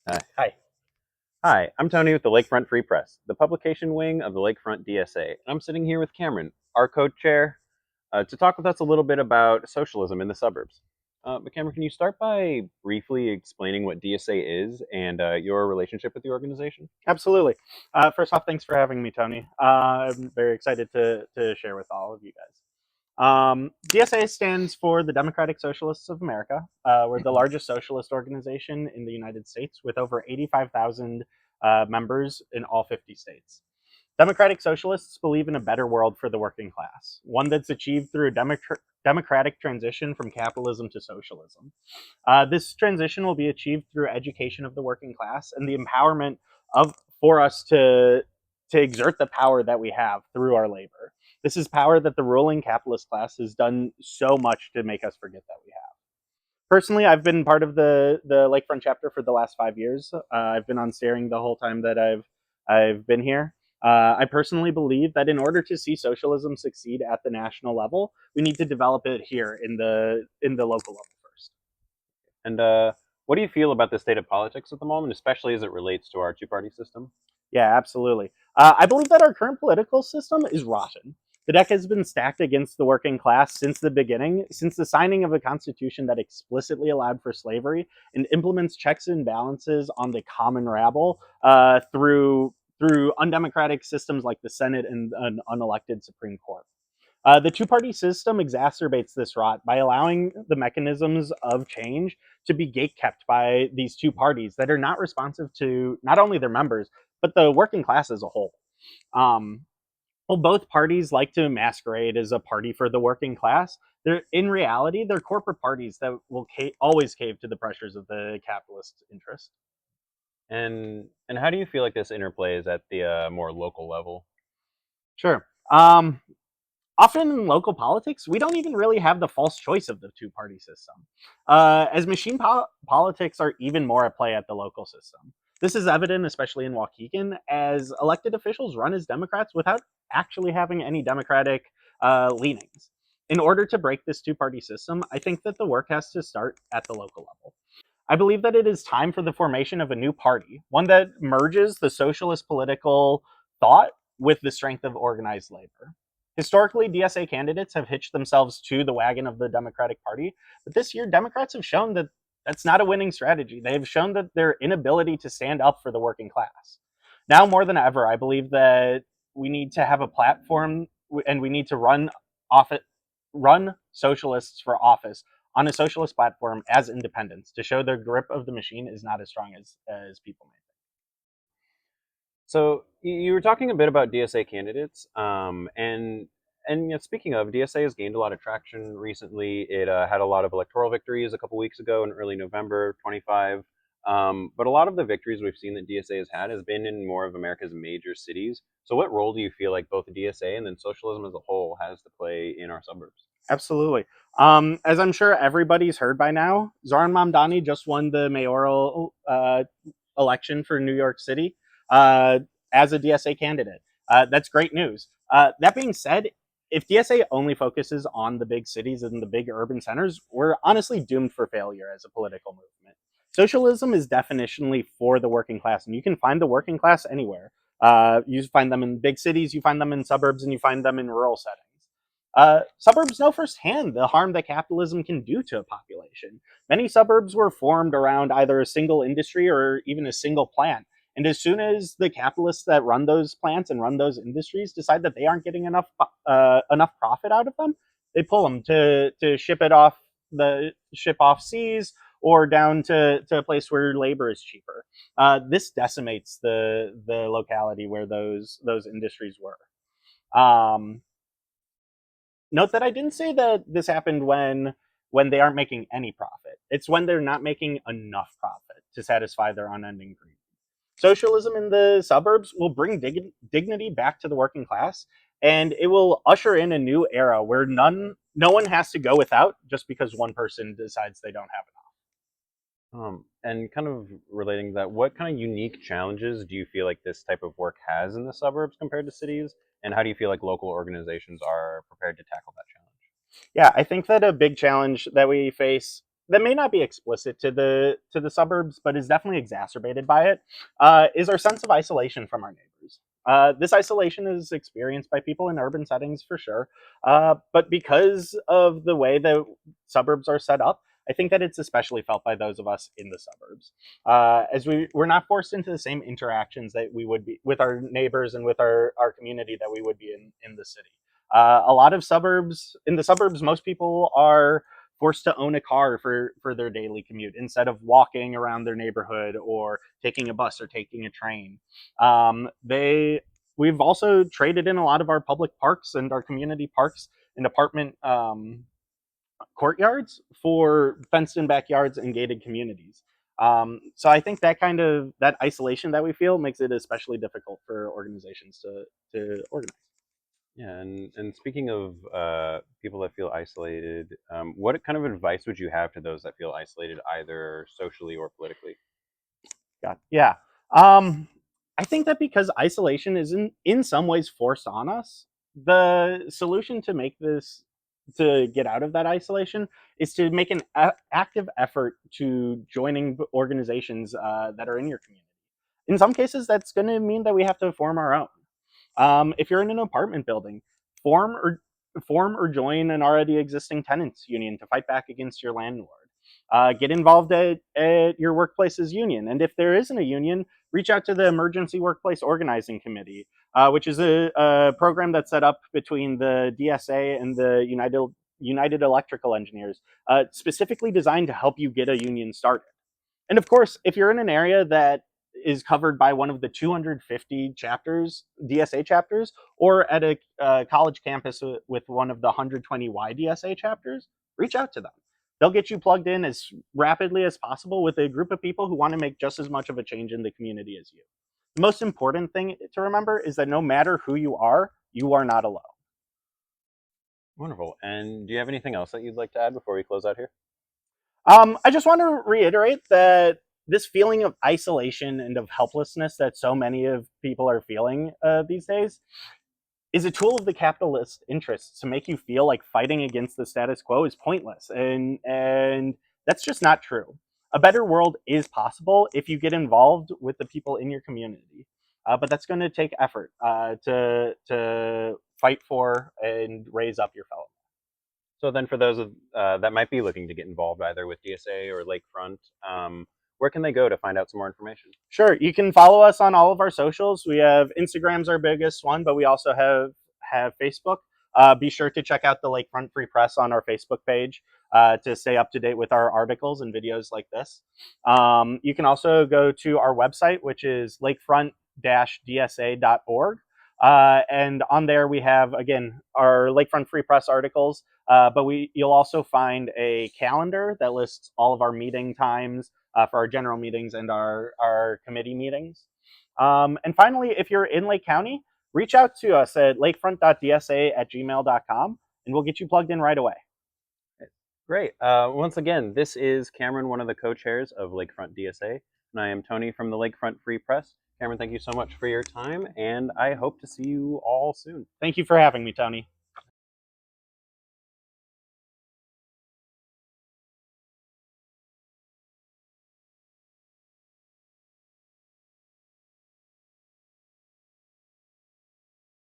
Uh, Hi. Hi, I'm Tony with the Lakefront Free Press, the publication wing of the Lakefront DSA. And I'm sitting here with Cameron, our co-chair, to talk with us a little bit about socialism in the suburbs. But Cameron, can you start by briefly explaining what DSA is and your relationship with the organization? Absolutely. First off, thanks for having me, Tony. I'm very excited to share with all of you guys. DSA stands for the Democratic Socialists of America. We're the largest socialist organization in the United States with over 85,000 members in all 50 states. Democratic Socialists believe in a better world for the working class, one that's achieved through a democratic transition from capitalism to socialism. This transition will be achieved through education of the working class and the empowerment of for us to exert the power that we have through our labor. This is power that the ruling capitalist class has done so much to make us forget that we have. Personally, I've been part of the Lakefront chapter for the last 5 years. I've been on steering the whole time that I've been here. I personally believe that in order to see socialism succeed at the national level, we need to develop it here in the local level first. And what do you feel about the state of politics at the moment, especially as it relates to our two-party system? Yeah, absolutely. I believe that our current political system is rotten. The deck has been stacked against the working class since the beginning, since the signing of a constitution that explicitly allowed for slavery and implements checks and balances on the common rabble through undemocratic systems like the Senate and an unelected Supreme Court. The two party system exacerbates this rot by allowing the mechanisms of change to be gatekept by these two parties that are not responsive to not only their members, but the working class as a whole. Um, well, both parties like to masquerade as a party for the working class. In reality, they're corporate parties that will always cave to the pressures of the capitalist interest. And how do you feel like this interplays at the more local level? Sure. Often in local politics, we don't even really have the false choice of the two party system, as politics are even more at play at the local system. This is evident, especially in Waukegan, as elected officials run as Democrats without actually having any Democratic leanings. In order to break this two party system, I think that the work has to start at the local level. I believe that it is time for the formation of a new party, one that merges the socialist political thought with the strength of organized labor. Historically, DSA candidates have hitched themselves to the wagon of the Democratic Party, but this year, Democrats have shown that that's not a winning strategy. They have shown that their inability to stand up for the working class. Now more than ever, I believe that we need to have a platform and we need to run socialists for office on a socialist platform as independents to show their grip of the machine is not as strong as people may think. So you were talking a bit about DSA candidates, and speaking of, DSA has gained a lot of traction recently. It had a lot of electoral victories a couple weeks ago in early November 25. But a lot of the victories we've seen that DSA has had has been in more of America's major cities. So what role do you feel like both the DSA and then socialism as a whole has to play in our suburbs? Absolutely. As I'm sure everybody's heard by now, Zoran Mamdani just won the mayoral election for New York City uh, as a DSA candidate. That's great news. That being said, if DSA only focuses on the big cities and the big urban centers, we're honestly doomed for failure as a political movement. Socialism is definitionally for the working class, and you can find the working class anywhere. You find them in big cities, you find them in suburbs, and you find them in rural settings. Suburbs know firsthand the harm that capitalism can do to a population. Many suburbs were formed around either a single industry or even a single plant. And as soon as the capitalists that run those plants and run those industries decide that they aren't getting enough profit out of them, they pull them to ship off seas or down to a place where labor is cheaper. This decimates the locality where those industries were. Um, Note that I didn't say that this happened when they aren't making any profit. It's when they're not making enough profit to satisfy their unending greed. Socialism in the suburbs will bring dignity back to the working class, and it will usher in a new era where no one has to go without just because one person decides they don't have enough. And kind of relating to that, what kind of unique challenges do you feel like this type of work has in the suburbs compared to cities? And how do you feel like local organizations are prepared to tackle that challenge? Yeah, I think that a big challenge that we face that may not be explicit to the suburbs, but is definitely exacerbated by it, is our sense of isolation from our neighbors. This isolation is experienced by people in urban settings for sure, but because of the way that suburbs are set up, I think that it's especially felt by those of us in the suburbs, as we're not forced into the same interactions that we would be with our neighbors and with our community that we would be in the city. A lot of suburbs in the suburbs, most people are forced to own a car for their daily commute instead of walking around their neighborhood or taking a bus or taking a train. They We've also traded in a lot of our public parks and our community parks and apartment courtyards for fenced in backyards and gated communities. So I think that isolation that we feel makes it especially difficult for organizations to organize. Yeah, and speaking of people that feel isolated, what kind of advice would you have to those that feel isolated, either socially or politically? Yeah. Um, I think that because isolation is in some ways forced on us, the solution to get out of that isolation is to make an active effort to joining organizations that are in your community. In some cases, that's going to mean that we have to form our own. If you're in an apartment building, form or form or join an already existing tenants union to fight back against your landlord. Get involved at your workplace's union, and if there isn't a union, reach out to the Emergency Workplace Organizing Committee, which is a program that's set up between the DSA and the United Electrical Engineers, specifically designed to help you get a union started. And of course, if you're in an area that is covered by one of the 250 chapters, DSA chapters, or at a college campus with one of the 120 YDSA chapters, reach out to them. They'll get you plugged in as rapidly as possible with a group of people who want to make just as much of a change in the community as you. The most important thing to remember is that no matter who you are not alone. Wonderful. And do you have anything else that you'd like to add before we close out here? I just want to reiterate that this feeling of isolation and of helplessness that so many of people are feeling these days is a tool of the capitalist interests to make you feel like fighting against the status quo is pointless, and that's just not true. A better world is possible if you get involved with the people in your community, but that's going to take effort to fight for and raise up your fellow. So then, for those that might be looking to get involved either with DSA or Lakefront, where can they go to find out some more information? Sure, you can follow us on all of our socials. We have Instagram's our biggest one, but we also have Facebook. Be sure to check out the Lakefront Free Press on our Facebook page to stay up to date with our articles and videos like this. You can also go to our website, which is lakefront-dsa.org. And on there we have, again, our Lakefront Free Press articles, but you'll also find a calendar that lists all of our meeting times for our general meetings and our committee meetings. And finally, if you're in Lake County, reach out to us at lakefront.dsa@gmail.com and we'll get you plugged in right away. Great. Once again, this is Cameron, one of the co-chairs of Lakefront DSA, and I am Tony from the Lakefront Free Press. Cameron, thank you so much for your time, and I hope to see you all soon. Thank you for having me, Tony.